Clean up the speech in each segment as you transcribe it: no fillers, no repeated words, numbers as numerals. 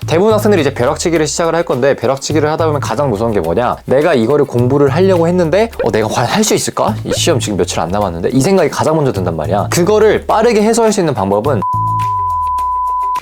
대부분 학생들이 이제 벼락치기를 시작을 할 건데, 벼락치기를 하다 보면 가장 무서운 게 뭐냐, 내가 이거를 공부를 하려고 했는데 내가 과연 할 수 있을까? 이 시험 지금 며칠 안 남았는데, 이 생각이 가장 먼저 든단 말이야. 그거를 빠르게 해소할 수 있는 방법은,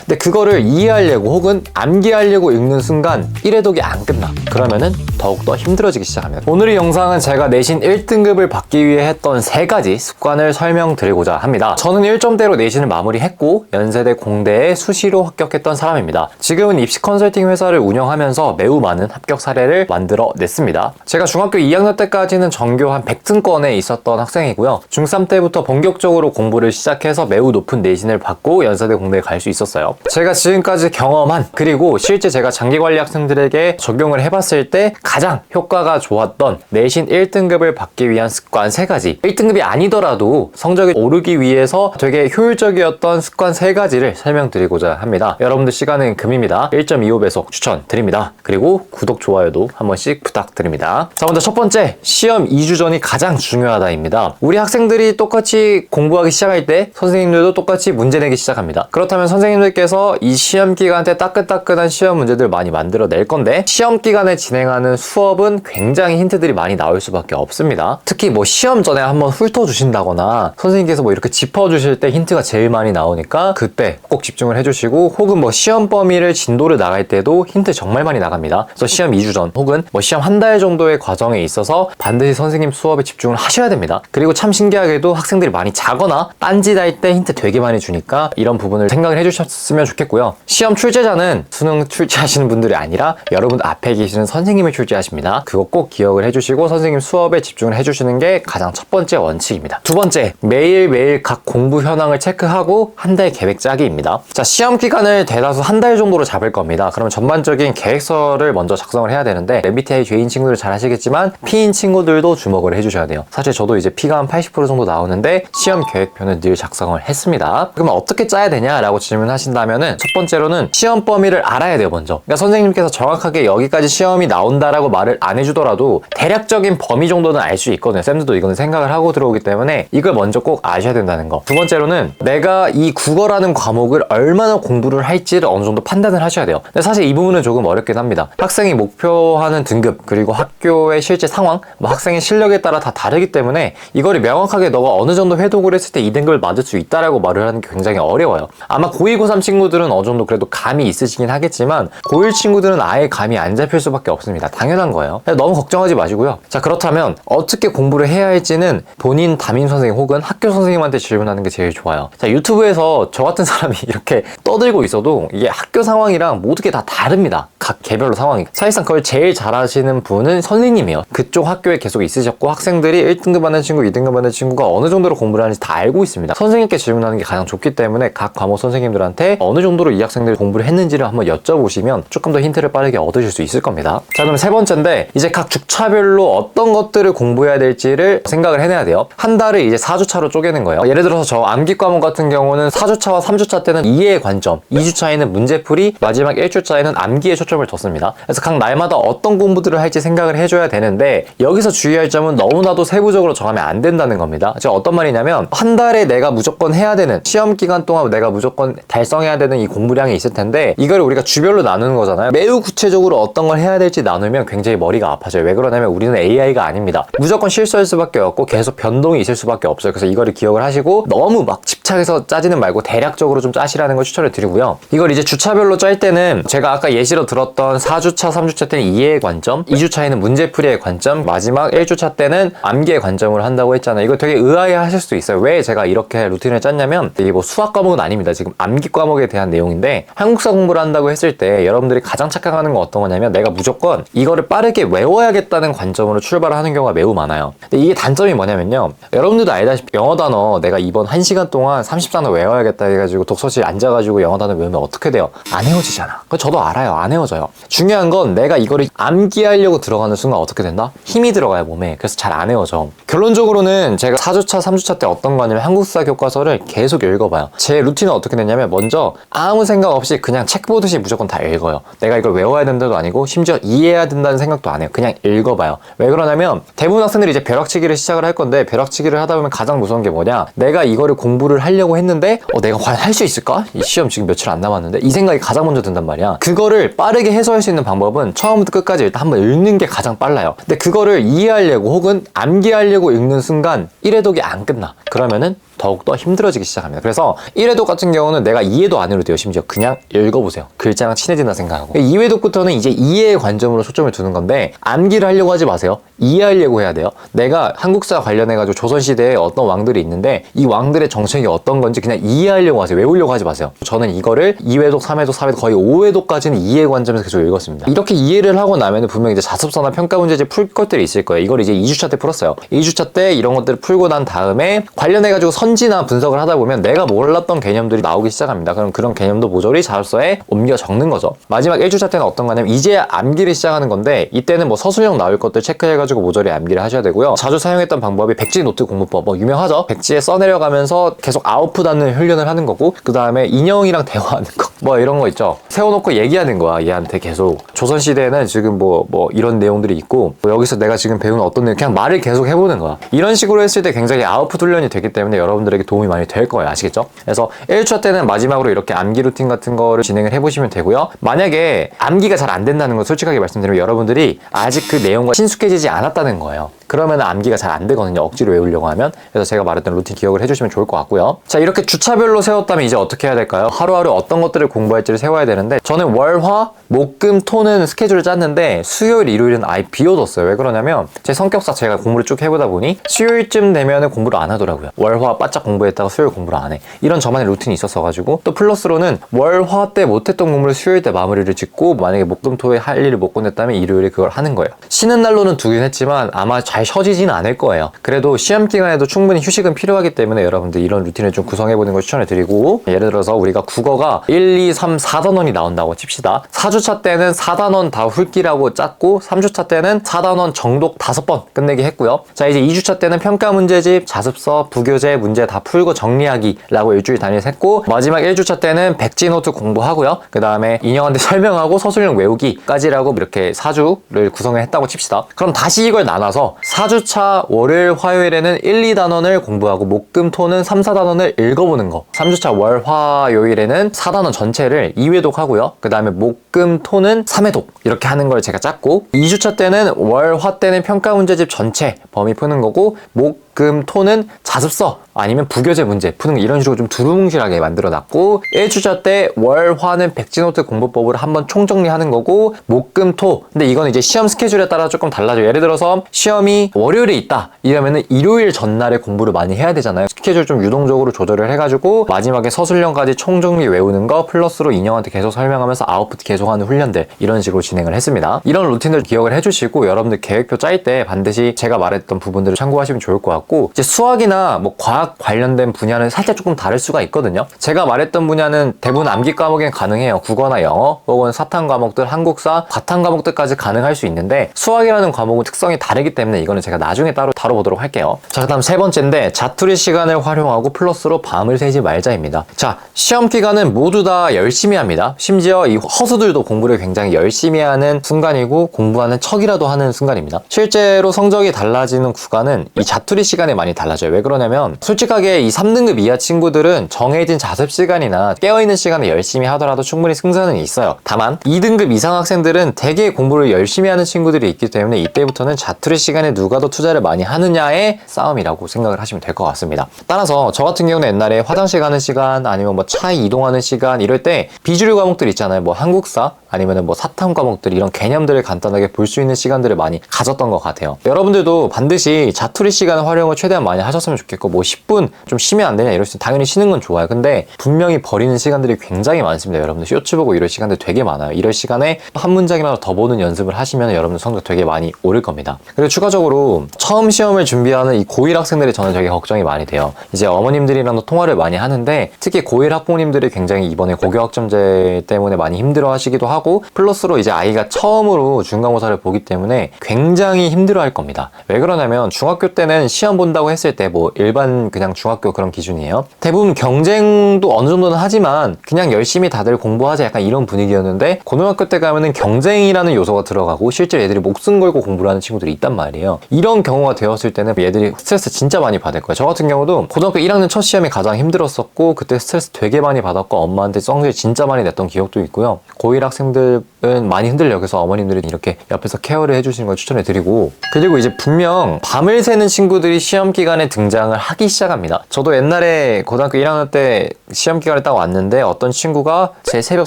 근데 그거를 이해하려고 혹은 암기하려고 읽는 순간 1회독이 안 끝나. 그러면은 더욱더 힘들어지기 시작합니다. 오늘의 영상은 제가 내신 1등급을 받기 위해 했던 3가지 습관을 설명드리고자 합니다. 저는 1점대로 내신을 마무리했고 연세대 공대에 수시로 합격했던 사람입니다. 지금은 입시 컨설팅 회사를 운영하면서 매우 많은 합격 사례를 만들어냈습니다. 제가 중학교 2학년 때까지는 전교 한 100등권에 있었던 학생이고요. 중3 때부터 본격적으로 공부를 시작해서 매우 높은 내신을 받고 연세대 공대에 갈 수 있었어요. 제가 지금까지 경험한, 그리고 실제 제가 장기관리 학생들에게 적용을 해봤을 때 가장 효과가 좋았던 내신 1등급을 받기 위한 습관 3가지, 1등급이 아니더라도 성적이 오르기 위해서 되게 효율적이었던 습관 3가지를 설명드리고자 합니다. 여러분들 시간은 금입니다. 1.25배속 추천드립니다. 그리고 구독, 좋아요도 한 번씩 부탁드립니다. 자, 먼저 첫 번째, 시험 2주 전이 가장 중요하다입니다. 우리 학생들이 똑같이 공부하기 시작할 때 선생님들도 똑같이 문제 내기 시작합니다. 그렇다면 선생님들께서 이 시험 기간 때 따끈따끈한 시험 문제들 많이 만들어낼 건데, 시험 기간에 진행하는 수업은 굉장히 힌트들이 많이 나올 수밖에 없습니다. 특히 뭐 시험 전에 한번 훑어주신다거나 선생님께서 뭐 이렇게 짚어주실 때 힌트가 제일 많이 나오니까 그때 꼭 집중을 해주시고, 혹은 뭐 시험 범위를 진도를 나갈 때도 힌트 정말 많이 나갑니다. 그래서 시험 2주 전 혹은 뭐 시험 한 달 정도의 과정에 있어서 반드시 선생님 수업에 집중을 하셔야 됩니다. 그리고 참 신기하게도 학생들이 많이 자거나 딴짓할 때 힌트 되게 많이 주니까 이런 부분을 생각을 해주셨으면 좋겠고요. 시험 출제자는 수능 출제하시는 분들이 아니라 여러분 앞에 계시는 선생님을 출제하십니다. 그거 꼭 기억을 해주시고 선생님 수업에 집중을 해주시는 게 가장 첫 번째 원칙입니다. 두 번째, 매일매일 각 공부 현황을 체크하고 한 달 계획 짜기입니다. 자, 시험 기간을 대다수 한 달 정도로 잡을 겁니다. 그러면 전반적인 계획서를 먼저 작성을 해야 되는데, MBTI J인 친구들 잘 아시겠지만 P인 친구들도 주목을 해주셔야 돼요. 사실 저도 이제 P가 한 80% 정도 나오는데 시험 계획표는 늘 작성을 했습니다. 그러면 어떻게 짜야 되냐라고 질문하신다면은, 첫 번째로는 시험 범위를 알아야 돼요. 먼저. 그러니까 선생님께서 정확하게 여기까지 시험이 나온다라고 말을 안 해주더라도 대략적인 범위 정도는 알 수 있거든요. 쌤들도 이거는 생각을 하고 들어오기 때문에 이걸 먼저 꼭 아셔야 된다는 거. 두 번째로는 내가 이 국어라는 과목을 얼마나 공부를 할지를 어느 정도 판단을 하셔야 돼요. 근데 사실 이 부분은 조금 어렵긴 합니다. 학생이 목표하는 등급, 그리고 학교의 실제 상황, 뭐 학생의 실력에 따라 다 다르기 때문에 이거를 명확하게 너가 어느 정도 회독을 했을 때 이 등급을 맞을 수 있다라고 말을 하는 게 굉장히 어려워요. 아마 고2, 고3 친구들은 어느 정도 그래도 감이 있으시긴 하겠지만 고1 친구들은 아예 감이 안 잡힐 수밖에 없습니다. 당연한 거예요. 너무 걱정하지 마시고요. 자, 그렇다면 어떻게 공부를 해야 할지는 본인 담임 선생님 혹은 학교 선생님한테 질문하는 게 제일 좋아요. 자, 유튜브에서 저 같은 사람이 이렇게 떠들고 있어도 이게 학교 상황이랑 모두게 다 다릅니다. 각 개별로 상황이. 사실상 그걸 제일 잘하시는 분은 선생님이에요. 그쪽 학교에 계속 있으셨고 학생들이 1등급 받는 친구, 2등급 받는 친구가 어느 정도로 공부를 하는지 다 알고 있습니다. 선생님께 질문하는 게 가장 좋기 때문에 각 과목 선생님들한테 어느 정도로 이 학생들이 공부를 했는지를 한번 여쭤보시면 조금 더 힌트를 빠르게 얻으실 수 있을 겁니다. 자, 그럼 세 번째인데, 이제 각 주차별로 어떤 것들을 공부해야 될지를 생각을 해내야 돼요. 한 달을 이제 4주차로 쪼개는 거예요. 예를 들어서 저 암기 과목 같은 경우는 4주차와 3주차 때는 이해의 관점, 2주차에는 문제풀이, 마지막 1주차에는 암기에 초점을 뒀습니다. 그래서 각 날마다 어떤 공부들을 할지 생각을 해줘야 되는데, 여기서 주의할 점은 너무나도 세부적으로 정하면 안 된다는 겁니다. 제가 어떤 말이냐면, 한 달에 내가 무조건 해야 되는, 시험 기간 동안 내가 무조건 달성해야 되는 이 공부량이 있을 텐데, 이걸 우리가 주별로 나누는 거잖아요. 매우 구체적으로 어떤 걸 해야 될지 나누면 굉장히 머리가 아파져요. 왜 그러냐면 우리는 AI가 아닙니다. 무조건 실수할 수밖에 없고 계속 변동이 있을 수밖에 없어요. 그래서 이거를 기억을 하시고 너무 막 집착해서 짜지는 말고 대략적으로 좀 짜시라는 걸 추천을 드리고요. 이걸 이제 주차별로 짤 때는 제가 아까 예시로 들었던 4주차, 3주차 때는 이해의 관점, 2주차에는 문제풀이의 관점, 마지막 1주차 때는 암기의 관점으로 한다고 했잖아요. 이거 되게 의아해 하실 수도 있어요. 왜 제가 이렇게 루틴을 짰냐면, 이게 뭐 수학 과목은 아닙니다. 지금 암기 과목에 대한 내용인데, 한국사 공부를 한다고 했을 때 여러분들이 가장 착각하는 건 어떤 거냐면, 내가 무조건 이거를 빠르게 외워야겠다는 관점으로 출발을 하는 경우가 매우 많아요. 근데 이게 단점이 뭐냐면요, 여러분들도 알다시피 영어 단어 내가 이번 1시간 동안 30단어 외워야겠다 해가지고 독서실 앉아가지고 영어 단어 외우면 어떻게 돼요? 안 헤어지잖아. 그거 저도 알아요. 안 헤어져요. 중요한 건 내가 이거를 암기하려고 들어가는 순간 어떻게 된다? 힘이 들어가요, 몸에. 그래서 잘 안 헤어져. 결론적으로는 제가 4주차, 3주차 때 어떤 거 하냐면 한국사 교과서를 계속 읽어봐요. 제 루틴은 어떻게 되냐면, 먼저 그래서 아무 생각 없이 그냥 책 보듯이 무조건 다 읽어요. 내가 이걸 외워야 된다도 아니고 심지어 이해해야 된다는 생각도 안 해요. 그냥 읽어봐요. 왜 그러냐면 대부분 학생들이 이제 벼락치기를 시작을 할 건데, 벼락치기를 하다 보면 가장 무서운 게 뭐냐, 내가 이거를 공부를 하려고 했는데 내가 과연 할 수 있을까? 이 시험 지금 며칠 안 남았는데, 이 생각이 가장 먼저 든단 말이야. 그거를 빠르게 해소할 수 있는 방법은 처음부터 끝까지 일단 한번 읽는 게 가장 빨라요. 근데 그거를 이해하려고 혹은 암기하려고 읽는 순간 1회독이 안 끝나. 그러면은 더욱더 힘들어지기 시작합니다. 그래서 1회독 같은 경우는 내가 이해도 안 해도 돼요. 심지어 그냥 읽어보세요. 글자랑 친해진다 생각하고. 2회독부터는 이제 이해의 관점으로 초점을 두는 건데, 암기를 하려고 하지 마세요. 이해하려고 해야 돼요. 내가 한국사 관련해가지고 조선시대에 어떤 왕들이 있는데 이 왕들의 정책이 어떤 건지 그냥 이해하려고 하세요. 외우려고 하지 마세요. 저는 이거를 2회독, 3회독, 4회독 거의 5회독까지는 이해 관점에서 계속 읽었습니다. 이렇게 이해를 하고 나면 분명히 이제 자습서나 평가 문제집 풀 것들이 있을 거예요. 이걸 이제 2주차 때 풀었어요. 2주차 때 이런 것들을 풀고 난 다음에 관련해가지고 선지나 분석을 하다 보면 내가 몰랐던 개념들이 나오기 시작합니다. 그럼 그런 개념도 모조리 자습서에 옮겨 적는 거죠. 마지막 1주차 때는 어떤 거냐면 이제 암기를 시작하는 건데, 이때는 뭐 서술형 나올 것들 체크해가지고 모조리 암기를 하셔야 되고요. 자주 사용했던 방법이 백지 노트 공부법, 뭐 유명하죠. 백지에 써내려가면서 계속 아웃풋하는 훈련을 하는 거고, 그 다음에 인형이랑 대화하는 거, 뭐 이런 거 있죠. 세워놓고 얘기하는 거야, 얘한테 계속. 조선시대에는 지금 뭐 이런 내용들이 있고, 뭐 여기서 내가 지금 배우는 어떤 내용, 그냥 말을 계속 해보는 거야. 이런 식으로 했을 때 굉장히 아웃풋 훈련이 되기 때문에 여러분들에게 도움이 많이 될 거예요. 아시겠죠? 그래서 1주차 때는 마지막으로 이렇게 암기 루틴 같은 거를 진행을 해보시면 되고요. 만약에 암기가 잘 안 된다는 거 솔직하게 말씀드리면, 여러분들이 아직 그 내용과 친숙해지지 않았다는 거예요. 그러면 암기가 잘 안 되거든요. 억지로 외우려고 하면. 그래서 제가 말했던 루틴 기억을 해주시면 좋을 것 같고요. 자, 이렇게 주차별로 세웠다면 이제 어떻게 해야 될까요? 하루하루 어떤 것들을 공부할지를 세워야 되는데, 저는 월, 화, 목, 금, 토는 스케줄을 짰는데 수요일, 일요일은 아예 비워뒀어요. 왜 그러냐면 제 성격상 제가 공부를 쭉 해보다 보니 수요일쯤 되면은 공부를 안 하더라고요. 월, 화 바짝 공부했다가 수요일 공부를 안 해. 이런 저만의 루틴이 있었어가지고, 또 플러스로는 월, 화 때 못했던 공부를 수요일 때 마무리를 짓고, 만약에 목, 금, 토에 할 일을 못 끝냈다면 일요일에 그걸 하는 거예요. 쉬는 날로는 두긴 했지만 아마 잘 쉬어지지는 않을 거예요. 그래도 시험 기간에도 충분히 휴식은 필요하기 때문에 여러분들 이런 루틴을 좀 구성해보는 걸 추천해 드리고, 예를 들어서 우리가 국어가 1, 2, 3, 4단원이 나온다고 칩시다. 4주차 때는 4단원 다 훑기라고 짰고, 3주차 때는 4단원 정독 5번 끝내기 했고요. 자, 이제 2주차 때는 평가 문제집, 자습서, 부교재 문제 다 풀고 정리하기 라고 일주일 단위를 했고, 마지막 1주차 때는 백지 노트 공부하고요. 그 다음에 인형한테 설명하고 서술형 외우기까지라고 이렇게 4주를 구성을 했다고 칩시다. 그럼 다시 이걸 나눠서 4주차 월요일, 화요일에는 1, 2단원을 공부하고 목, 금, 토는 3, 4단원을 읽어보는 거. 3주차 월, 화, 요일에는 4단원 전체를 2회독 하고요. 그 다음에 목, 금, 토는 3회독 이렇게 하는 걸 제가 짰고, 2주차 때는 월, 화 때는 평가 문제집 전체 범위 푸는 거고, 목, 금, 토는 자습서 아니면 부교재 문제 푸는 거, 이런 식으로 좀 두루뭉실하게 만들어놨고, 1주차 때 월, 화는 백지노트 공부법을 한번 총정리하는 거고, 목, 금, 토. 근데 이건 이제 시험 스케줄에 따라 조금 달라져요. 예를 들어서 시험이 월요일에 있다 이러면은 일요일 전날에 공부를 많이 해야 되잖아요. 스케줄 좀 유동적으로 조절을 해가지고 마지막에 서술형까지 총정리 외우는 거 플러스로 인형한테 계속 설명하면서 아웃풋 계속하는 훈련들, 이런 식으로 진행을 했습니다. 이런 루틴을 기억을 해주시고 여러분들 계획표 짤 때 반드시 제가 말했던 부분들을 참고하시면 좋을 것 같고, 이제 수학이나 뭐 과학 관련된 분야는 살짝 조금 다를 수가 있거든요. 제가 말했던 분야는 대부분 암기 과목엔 가능해요. 국어나 영어 혹은 사탐 과목들, 한국사, 과탐 과목들까지 가능할 수 있는데, 수학이라는 과목은 특성이 다르기 때문에 이거는 제가 나중에 따로 다뤄보도록 할게요. 자, 그 다음 세 번째인데, 자투리 시간을 활용하고 플러스로 밤을 새지 말자입니다. 자, 시험 기간은 모두 다 열심히 합니다. 심지어 이 허수들도 공부를 굉장히 열심히 하는 순간이고, 공부하는 척이라도 하는 순간입니다. 실제로 성적이 달라지는 구간은 이 자투리 시간에 많이 달라져요. 왜 그러냐면 솔직하게 이 3등급 이하 친구들은 정해진 자습 시간이나 깨어있는 시간에 열심히 하더라도 충분히 승산은 있어요. 다만 2등급 이상 학생들은 되게 공부를 열심히 하는 친구들이 있기 때문에 이때부터는 자투리 시간에 누가 더 투자를 많이 하느냐의 싸움이라고 생각을 하시면 될 것 같습니다. 따라서 저 같은 경우는 옛날에 화장실 가는 시간, 아니면 뭐 차에 이동하는 시간, 이럴 때 비주류 과목들 있잖아요. 뭐 한국사 아니면 뭐 사탐 과목들, 이런 개념들을 간단하게 볼 수 있는 시간들을 많이 가졌던 것 같아요. 여러분들도 반드시 자투리 시간 활용을 최대한 많이 하셨으면 좋겠고, 뭐 10분 좀 쉬면 안 되냐 이럴 수, 당연히 쉬는 건 좋아요. 근데 분명히 버리는 시간들이 굉장히 많습니다. 여러분들 쇼츠 보고 이럴 시간들 되게 많아요. 이럴 시간에 한 문장이라도 더 보는 연습을 하시면 여러분들 성적 되게 많이 오를 겁니다. 그리고 추가적으로 처음 시험을 준비하는 이 고1 학생들이 저는 되게 걱정이 많이 돼요. 이제 어머님들이랑도 통화를 많이 하는데, 특히 고1 학부모님들이 굉장히 이번에 고교학점제 때문에 많이 힘들어 하시기도 하고, 하고 플러스로 이제 아이가 처음으로 중간고사를 보기 때문에 굉장히 힘들어할 겁니다. 왜 그러냐면 중학교 때는 시험 본다고 했을 때 뭐 일반 그냥 중학교 그런 기준이에요. 대부분 경쟁도 어느 정도는 하지만 그냥 열심히 다들 공부하자 약간 이런 분위기였는데 고등학교 때 가면은 경쟁이라는 요소가 들어가고 실제로 애들이 목숨 걸고 공부를 하는 친구들이 있단 말이에요. 이런 경우가 되었을 때는 얘들이 스트레스 진짜 많이 받을 거예요. 저 같은 경우도 고등학교 1학년 첫 시험이 가장 힘들었었고 그때 스트레스 되게 많이 받았고 엄마한테 성질 진짜 많이 냈던 기억도 있고요. 고1 학생들은 많이 흔들려요. 그래서 어머님들이 이렇게 옆에서 케어를 해주시는 걸 추천해 드리고, 그리고 이제 분명 밤을 새는 친구들이 시험 기간에 등장을 하기 시작합니다. 저도 옛날에 고등학교 1학년 때 시험 기간에 딱 왔는데 어떤 친구가 제 새벽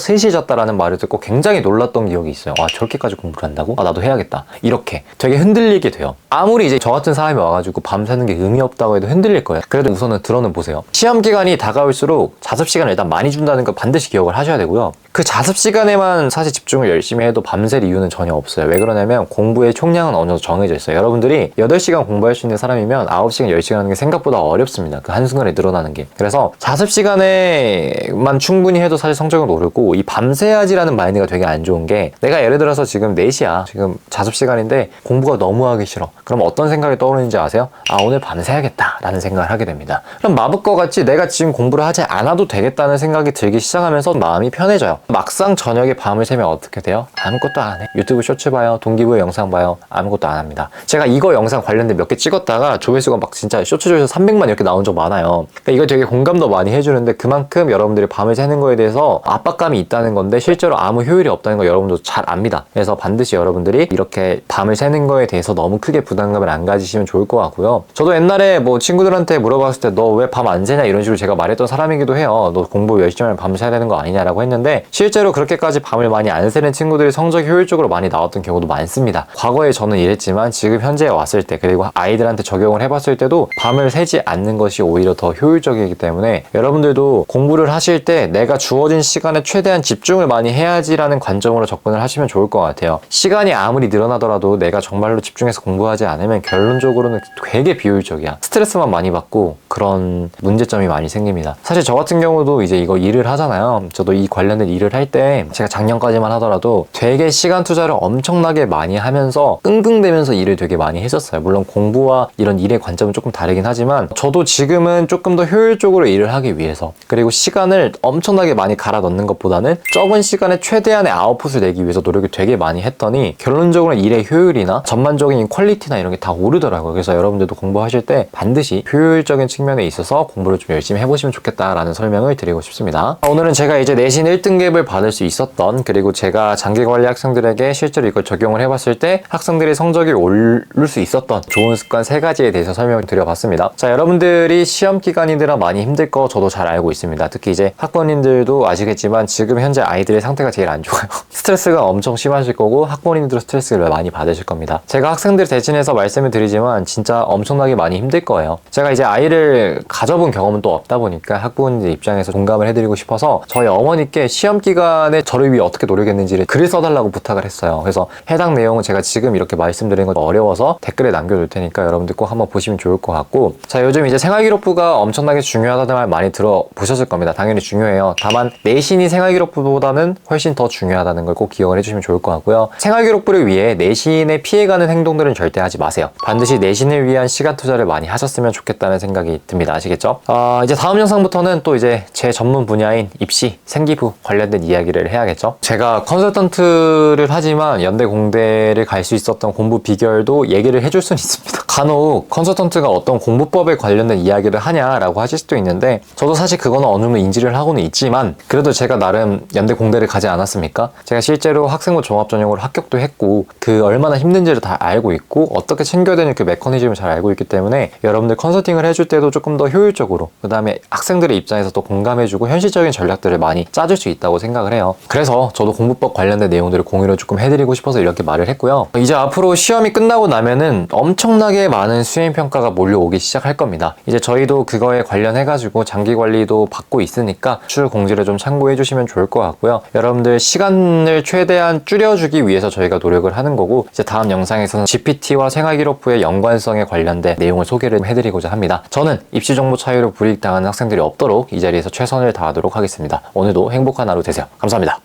3시에 잤다라는 말을 듣고 굉장히 놀랐던 기억이 있어요. 와, 저렇게까지 공부를 한다고? 아, 나도 해야겠다. 이렇게 되게 흔들리게 돼요. 아무리 이제 저 같은 사람이 와가지고 밤 새는 게 의미 없다고 해도 흔들릴 거예요. 그래도 우선은 들어는 보세요. 시험 기간이 다가올수록 자습 시간을 일단 많이 준다는 거 반드시 기억을 하셔야 되고요. 그 자습 시간에만 사실 집중을 열심히 해도 밤샐 이유는 전혀 없어요. 왜 그러냐면 공부의 총량은 어느 정도 정해져 있어요. 여러분들이 8시간 공부할 수 있는 사람이면 9시간, 10시간 하는 게 생각보다 어렵습니다. 그 한순간에 늘어나는 게. 그래서 자습 시간에만 충분히 해도 사실 성적은 오르고, 이 밤새야지라는 마인드가 되게 안 좋은 게, 내가 예를 들어서 지금 4시야. 지금 자습 시간인데 공부가 너무 하기 싫어. 그럼 어떤 생각이 떠오르는지 아세요? 아, 오늘 밤새야겠다 라는 생각을 하게 됩니다. 그럼 마법과 같이 내가 지금 공부를 하지 않아도 되겠다는 생각이 들기 시작하면서 마음이 편해져요. 막상 저녁에 밤을 새면 어떻게 돼요? 아무것도 안 해. 유튜브 쇼츠 봐요, 동기부여 영상 봐요. 아무것도 안 합니다. 제가 이거 영상 관련된 몇 개 찍었다가 조회수가 막 진짜 쇼츠 조회수 300만 이렇게 나온 적 많아요. 그러니까 이거 되게 공감도 많이 해주는데, 그만큼 여러분들이 밤을 새는 거에 대해서 압박감이 있다는 건데 실제로 아무 효율이 없다는 거 여러분도 잘 압니다. 그래서 반드시 여러분들이 이렇게 밤을 새는 거에 대해서 너무 크게 부담감을 안 가지시면 좋을 것 같고요. 저도 옛날에 뭐 친구들한테 물어봤을 때 너 왜 밤 안 새냐 이런 식으로 제가 말했던 사람이기도 해요. 너 공부 열심히 하면 밤 새야 되는 거 아니냐라고 했는데, 실제로 그렇게까지 밤을 많이 안 새는 친구들이 성적이 효율적으로 많이 나왔던 경우도 많습니다. 과거에 저는 이랬지만 지금 현재에 왔을 때, 그리고 아이들한테 적용을 해봤을 때도 밤을 새지 않는 것이 오히려 더 효율적이기 때문에 여러분들도 공부를 하실 때 내가 주어진 시간에 최대한 집중을 많이 해야지라는 관점으로 접근을 하시면 좋을 것 같아요. 시간이 아무리 늘어나더라도 내가 정말로 집중해서 공부하지 않으면 결론적으로는 되게 비효율적이야. 스트레스만 많이 받고 그런 문제점이 많이 생깁니다. 사실 저 같은 경우도 이제 이거 일을 하잖아요. 저도 이 관련된 일을 할 때 제가 작년까지만 하더라도 되게 시간 투자를 엄청나게 많이 하면서 끙끙대면서 일을 되게 많이 했었어요. 물론 공부와 이런 일의 관점은 조금 다르긴 하지만 저도 지금은 조금 더 효율적으로 일을 하기 위해서, 그리고 시간을 엄청나게 많이 갈아 넣는 것보다는 적은 시간에 최대한의 아웃풋을 내기 위해서 노력을 되게 많이 했더니 결론적으로 일의 효율이나 전반적인 퀄리티나 이런 게 다 오르더라고요. 그래서 여러분들도 공부하실 때 반드시 효율적인 측면에 있어서 공부를 좀 열심히 해보시면 좋겠다라는 설명을 드리고 싶습니다. 오늘은 제가 이제 내신 1등급을 받을 수 있었던, 그리고 제가 장기관리 학생들에게 실제로 이걸 적용을 해봤을 때 학생들의 성적이 오를 수 있었던 좋은 습관 3가지에 대해서 설명을 드려봤습니다. 자, 여러분들이 시험 기간이라 많이 힘들 거 저도 잘 알고 있습니다. 특히 이제 학부모님들도 아시겠지만 지금 현재 아이들의 상태가 제일 안 좋아요. 스트레스가 엄청 심하실 거고 학부모님들도 스트레스를 많이 받으실 겁니다. 제가 학생들 대신해서 말씀을 드리지만 진짜 엄청나게 많이 힘들 거예요. 제가 이제 아이를 가져본 경험은 또 없다 보니까 학부모님들 입장에서 공감을 해드리고 싶어서 저희 어머니께 시험 기간에 저를 위해 어떻게 노력했는지를 글을 써달라고 부탁을 했어요. 그래서 해당 내용은 제가 지금 이렇게 말씀드리는 건 어려워서 댓글에 남겨둘 테니까 여러분들 꼭 한번 보시면 좋을 것 같고, 자, 요즘 이제 생활기록부가 엄청나게 중요하다는 말 많이 들어보셨을 겁니다. 당연히 중요해요. 다만 내신이 생활기록부보다는 훨씬 더 중요하다는 걸 꼭 기억을 해주시면 좋을 것 같고요. 생활기록부를 위해 내신에 피해가는 행동들은 절대 하지 마세요. 반드시 내신을 위한 시간 투자를 많이 하셨으면 좋겠다는 생각이 듭니다. 아시겠죠? 이제 다음 영상부터는 또 이제 제 전문 분야인 입시, 생기부 관련된 이야기를 해야겠죠? 제가 컨설턴트를 하지만 연대 공대를 갈 수 있었던 공부 비결도 얘기를 해줄 수는 있습니다. 간혹 컨설턴트가 어떤 공부법에 관련된 이야기를 하냐라고 하실 수도 있는데, 저도 사실 그거는 어느 정도 인지를 하고는 있지만 그래도 제가 나름 연대 공대를 가지 않았습니까? 제가 실제로 학생부 종합전형으로 합격도 했고 그 얼마나 힘든지를 다 알고 있고 어떻게 챙겨야 되는 그 메커니즘을 잘 알고 있기 때문에 여러분들 컨설팅을 해줄 때도 조금 더 효율적으로, 그 다음에 학생들의 입장에서 또 공감해주고 현실적인 전략들을 많이 짜줄 수 있다고 생각을 해요. 그래서 저도 공부법 관련된 내용들을 공유를 조금 해드리고 싶어서 이렇게 말을 했고요. 이제 앞으로 시험이 끝나고 나면은 엄청나게 많은 수행평가가 몰려오기 시작할 겁니다. 이제 저희도 그거에 관련해가지고 장기관리도 받고 있으니까 출 공지를 좀 참고해 주시면 좋을 것 같고요. 여러분들 시간을 최대한 줄여주기 위해서 저희가 노력을 하는 거고, 이제 다음 영상에서는 GPT와 생활기록부의 연관성에 관련된 내용을 소개를 해드리고자 합니다. 저는 입시 정보 차이로 불이익당하는 학생들이 없도록 이 자리에서 최선을 다하도록 하겠습니다. 오늘도 행복한 하루 되세요. 감사합니다.